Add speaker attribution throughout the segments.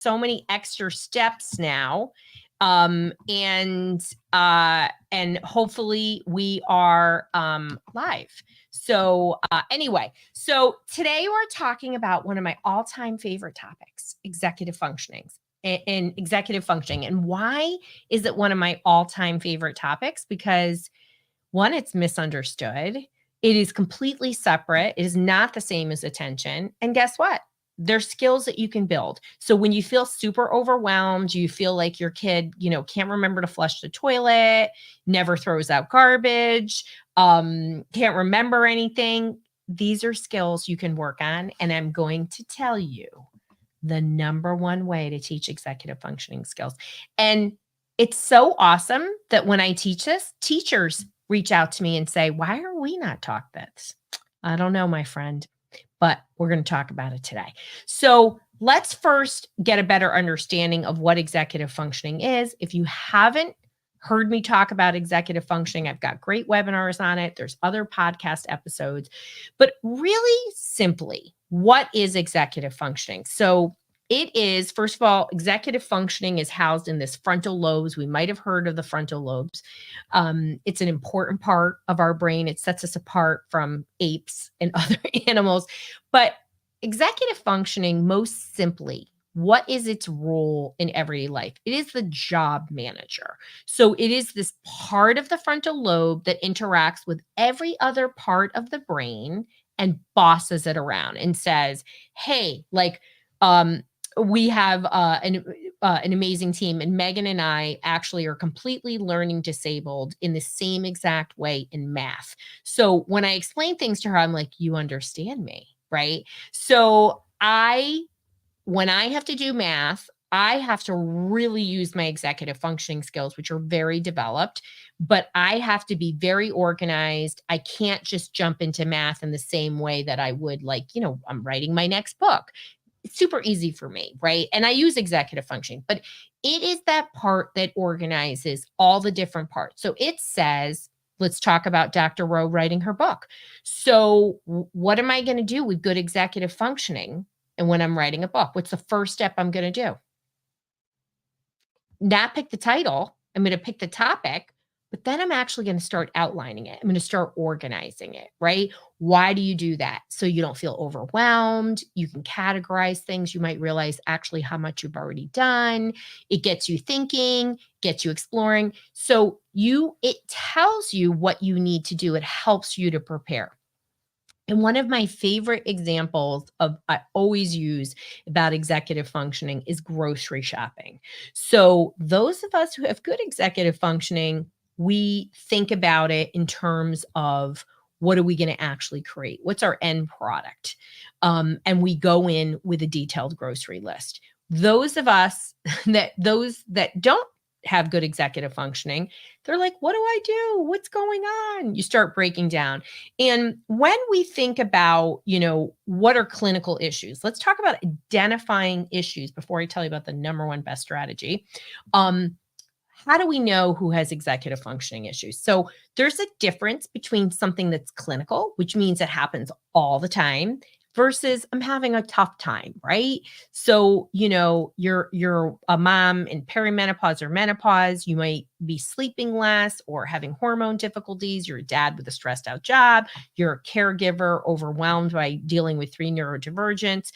Speaker 1: so many extra steps now. And hopefully we are live. So anyway, so today we're talking about one of my all-time favorite topics, executive functioning and executive functioning. And why is it one of my all-time favorite topics? Because one, it's misunderstood. It is completely separate. It is not the same as attention. And guess what? There's skills that you can build. So when you feel super overwhelmed, you feel like your kid, can't remember to flush the toilet, never throws out garbage, can't remember anything. These are skills you can work on. And I'm going to tell you the number one way to teach executive functioning skills. And it's so awesome that when I teach this, teachers reach out to me and say, why are we not taught this? I don't know, my friend, but we're going to talk about it today. So let's first get a better understanding of what executive functioning is. If you haven't heard me talk about executive functioning, I've got great webinars on it. There's other podcast episodes, but really simply, what is executive functioning? So it is, first of all, executive functioning is housed in this frontal lobes. We might have heard of the frontal lobes. It's an important part of our brain. It sets us apart from apes and other animals. But executive functioning, most simply, what is its role in everyday life? It is the job manager. So it is this part of the frontal lobe that interacts with every other part of the brain and bosses it around and says, hey, we have an amazing team, and Megan and I actually are completely learning disabled in the same exact way in math. So when I explain things to her, I'm like, you understand me, right? So when I have to do math, I have to really use my executive functioning skills, which are very developed, but I have to be very organized. I can't just jump into math in the same way that I would, I'm writing my next book. It's super easy for me, right? And I use executive functioning, but it is that part that organizes all the different parts. So it says, let's talk about Dr. Rowe writing her book. So what am I going to do with good executive functioning? And when I'm writing a book, what's the first step I'm going to do? Not pick the title. I'm going to pick the topic, but then I'm actually going to start outlining it. I'm going to start organizing it, right? Why do you do that? So you don't feel overwhelmed. You can categorize things. You might realize actually how much you've already done. It gets you thinking, gets you exploring. So it tells you what you need to do. It helps you to prepare. And one of my favorite examples I always use about executive functioning is grocery shopping. So those of us who have good executive functioning, we think about it in terms of what are we going to actually create? What's our end product? And we go in with a detailed grocery list. Those of us that don't have good executive functioning, they're like, what do I do? What's going on? You start breaking down. And when we think about, what are clinical issues? Let's talk about identifying issues before I tell you about the number one best strategy. How do we know who has executive functioning issues? So there's a difference between something that's clinical, which means it happens all the time, versus I'm having a tough time, right? So, you're a mom in perimenopause or menopause, you might be sleeping less or having hormone difficulties, you're a dad with a stressed out job, you're a caregiver overwhelmed by dealing with 3 neurodivergents.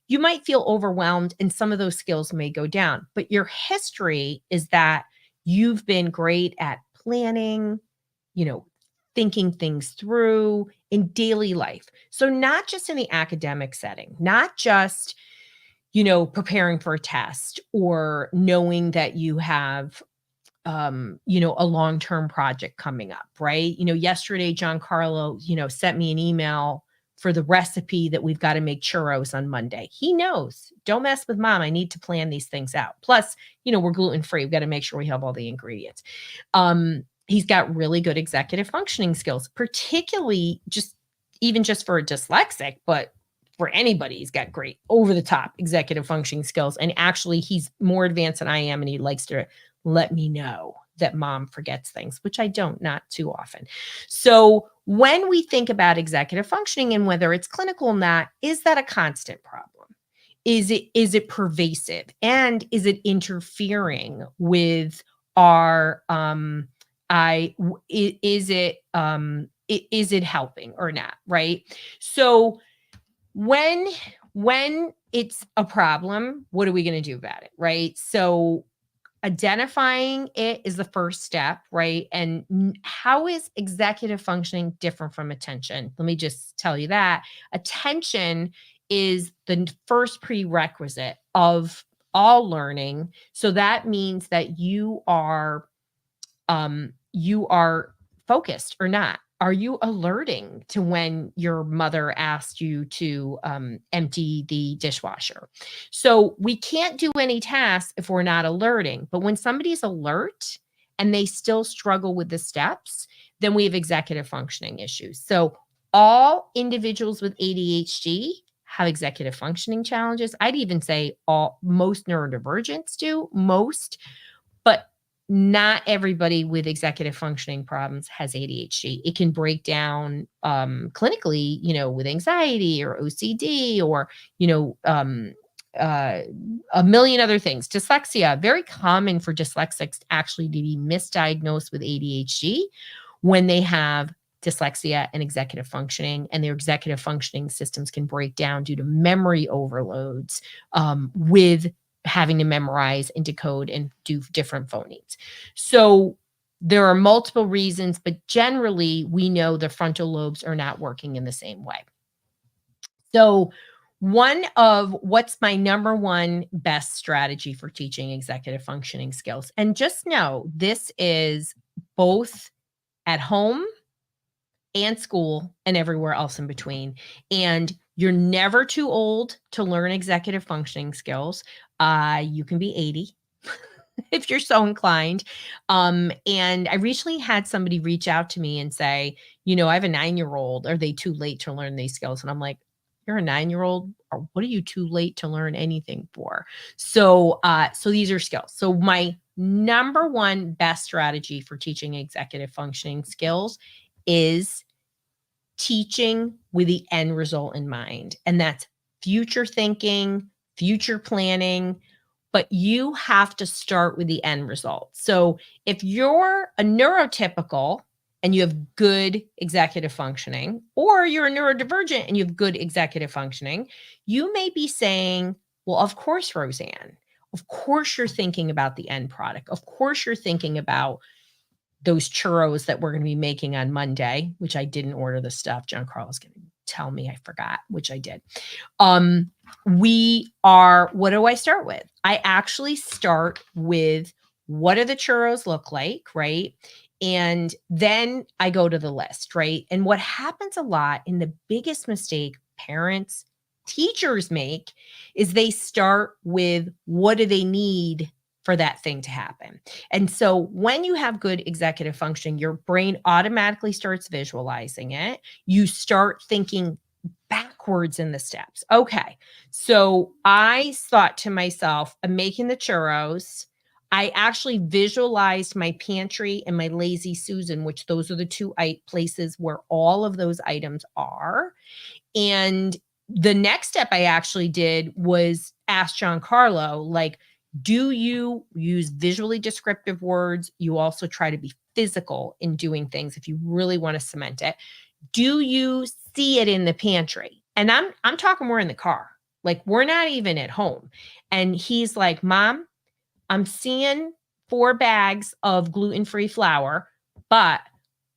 Speaker 1: You might feel overwhelmed and some of those skills may go down, but your history is that you've been great at planning, thinking things through in daily life. So not just in the academic setting, not just, preparing for a test or knowing that you have, a long-term project coming up, right? Yesterday, John Carlo, sent me an email for the recipe that we've got to make churros on Monday. He knows, don't mess with mom. I need to plan these things out. Plus, we're gluten-free. We've got to make sure we have all the ingredients. He's got really good executive functioning skills, particularly just for a dyslexic, but for anybody, he's got great over-the-top executive functioning skills. And actually, he's more advanced than I am, and he likes to let me know that mom forgets things, which I don't, not too often. So when we think about executive functioning and whether it's clinical or not, is that a constant problem? is it pervasive, and is it interfering with our is it helping or not, right? So when it's a problem, what are we going to do about it, right? So identifying it is the first step, right? And how is executive functioning different from attention? Let me just tell you that attention is the first prerequisite of all learning. So that means that you are focused or not. Are you alerting to when your mother asked you to empty the dishwasher? So we can't do any tasks if we're not alerting. But when somebody's alert and they still struggle with the steps, then we have executive functioning issues. So all individuals with ADHD have executive functioning challenges. I'd even say most neurodivergents do, but not everybody with executive functioning problems has ADHD. It can break down clinically, with anxiety or OCD or, a million other things. Dyslexia, very common for dyslexics actually to be misdiagnosed with ADHD when they have dyslexia and executive functioning, and their executive functioning systems can break down due to memory overloads with having to memorize and decode and do different phonemes. So there are multiple reasons, but generally we know the frontal lobes are not working in the same way. So what's my number one best strategy for teaching executive functioning skills? And just know this is both at home and school and everywhere else in between. And you're never too old to learn executive functioning skills. You can be 80 if you're so inclined. And I recently had somebody reach out to me and say, I have a 9-year-old. Are they too late to learn these skills? And I'm like, you're a 9-year-old? Or what are you too late to learn anything for? So these are skills. So my number one best strategy for teaching executive functioning skills is teaching with the end result in mind. And that's future thinking, future planning, but you have to start with the end result. So if you're a neurotypical and you have good executive functioning, or you're a neurodivergent and you have good executive functioning, you may be saying, well, of course, Roseanne, of course you're thinking about the end product. Of course you're thinking about those churros that we're going to be making on Monday, which I didn't order the stuff. John Carl's going to tell me I forgot, which I did. What do I start with? I actually start with what do the churros look like, right? And then I go to the list, right? And what happens a lot, and the biggest mistake parents, teachers make, is they start with what do they need for that thing to happen. And so when you have good executive functioning, your brain automatically starts visualizing it. You start thinking backwards in the steps. Okay. So I thought to myself, I'm making the churros. I actually visualized my pantry and my Lazy Susan, which those are the two places where all of those items are. And the next step I actually did was ask John Carlo, like, do you use visually descriptive words? You also try to be physical in doing things if you really want to cement it. Do you see it in the pantry? And I'm talking we're in the car. Like we're not even at home. And he's like, Mom, I'm seeing 4 bags of gluten-free flour, but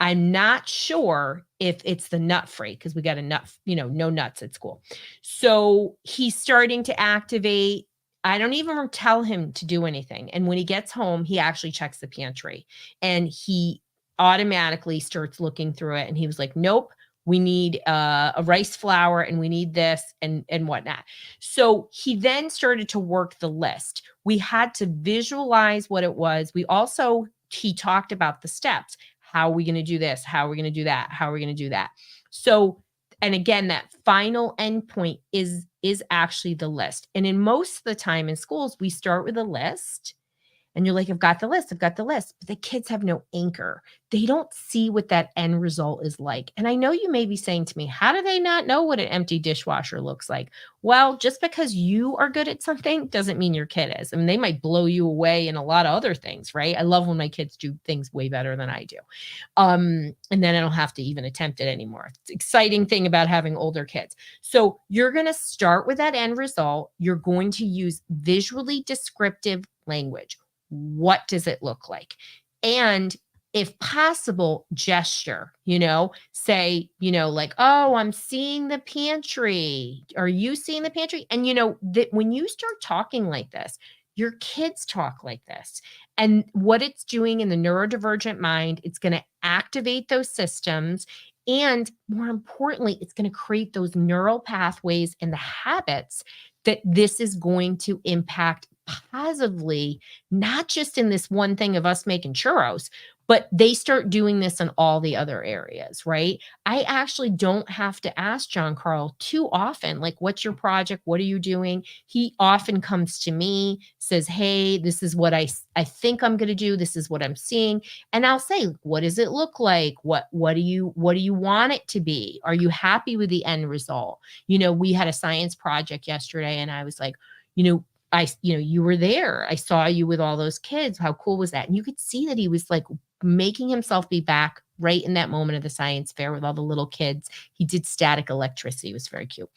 Speaker 1: I'm not sure if it's the nut-free because we got a nut, no nuts at school. So he's starting to activate. I don't even tell him to do anything. And when he gets home, he actually checks the pantry and he automatically starts looking through it. And he was like, nope, we need a rice flour and we need this and whatnot. So he then started to work the list. We had to visualize what it was. He talked about the steps. How are we going to do this? How are we going to do that? How are we going to do that? So, and again, that final endpoint is actually the list. And in most of the time in schools, we start with a list And you're like, I've got the list, I've got the list. But the kids have no anchor. They don't see what that end result is like. And I know you may be saying to me, how do they not know what an empty dishwasher looks like? Well, just because you are good at something doesn't mean your kid is. I mean, they might blow you away in a lot of other things, right? I love when my kids do things way better than I do. And then I don't have to even attempt it anymore. It's exciting thing about having older kids. So you're going to start with that end result. You're going to use visually descriptive language. What does it look like? And if possible, gesture, say, like, oh, I'm seeing the pantry. Are you seeing the pantry? And that when you start talking like this, your kids talk like this. And what it's doing in the neurodivergent mind, it's going to activate those systems. And more importantly, it's going to create those neural pathways and the habits that this is going to impact positively, not just in this one thing of us making churros, but they start doing this in all the other areas, right? I actually don't have to ask John Carl too often, like, what's your project? What are you doing? He often comes to me, says, hey, this is what I think I'm going to do. This is what I'm seeing. And I'll say, what does it look like? What do you want it to be? Are you happy with the end result? We had a science project yesterday and I was like, you were there. I saw you with all those kids. How cool was that? And you could see that he was like making himself be back right in that moment of the science fair with all the little kids. He did static electricity. It was very cute.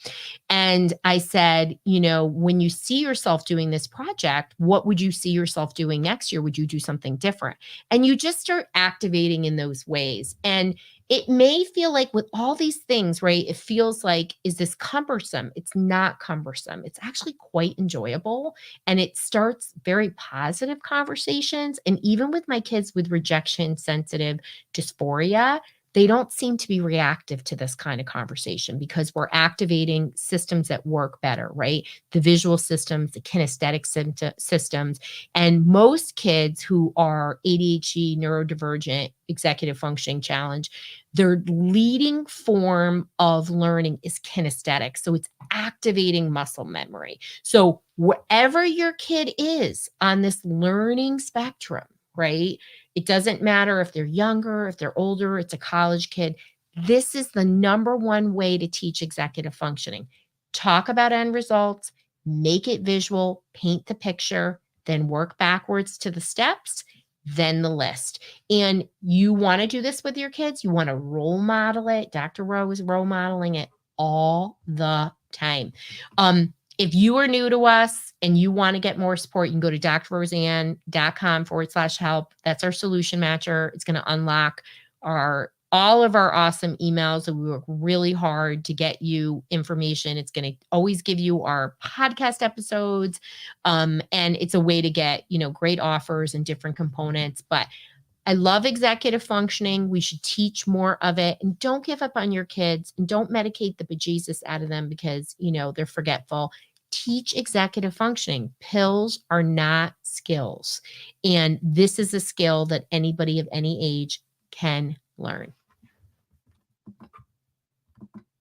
Speaker 1: And I said, when you see yourself doing this project, what would you see yourself doing next year? Would you do something different? And you just start activating in those ways. And it may feel like with all these things, right? It feels like, is this cumbersome? It's not cumbersome. It's actually quite enjoyable. And it starts very positive conversations. And even with my kids with rejection sensitive dysphoria, they don't seem to be reactive to this kind of conversation because we're activating systems that work better, right? The visual systems, the kinesthetic systems. And most kids who are ADHD, neurodivergent, executive functioning challenge, their leading form of learning is kinesthetic. So it's activating muscle memory. So wherever your kid is on this learning spectrum, right? It doesn't matter if they're younger, if they're older, it's a college kid. This is the number one way to teach executive functioning. Talk about end results, make it visual, paint the picture, then work backwards to the steps, then the list. And you want to do this with your kids. You want to role model it. Dr. Rowe is role modeling it all the time. If you are new to us and you want to get more support, you can go to drroseanne.com/help. That's our solution matcher. It's going to unlock all of our awesome emails. And we work really hard to get you information. It's going to always give you our podcast episodes. And it's a way to get, great offers and different components. But I love executive functioning. We should teach more of it. And don't give up on your kids and don't medicate the bejesus out of them because, they're forgetful. Teach executive functioning. Pills are not skills. And this is a skill that anybody of any age can learn.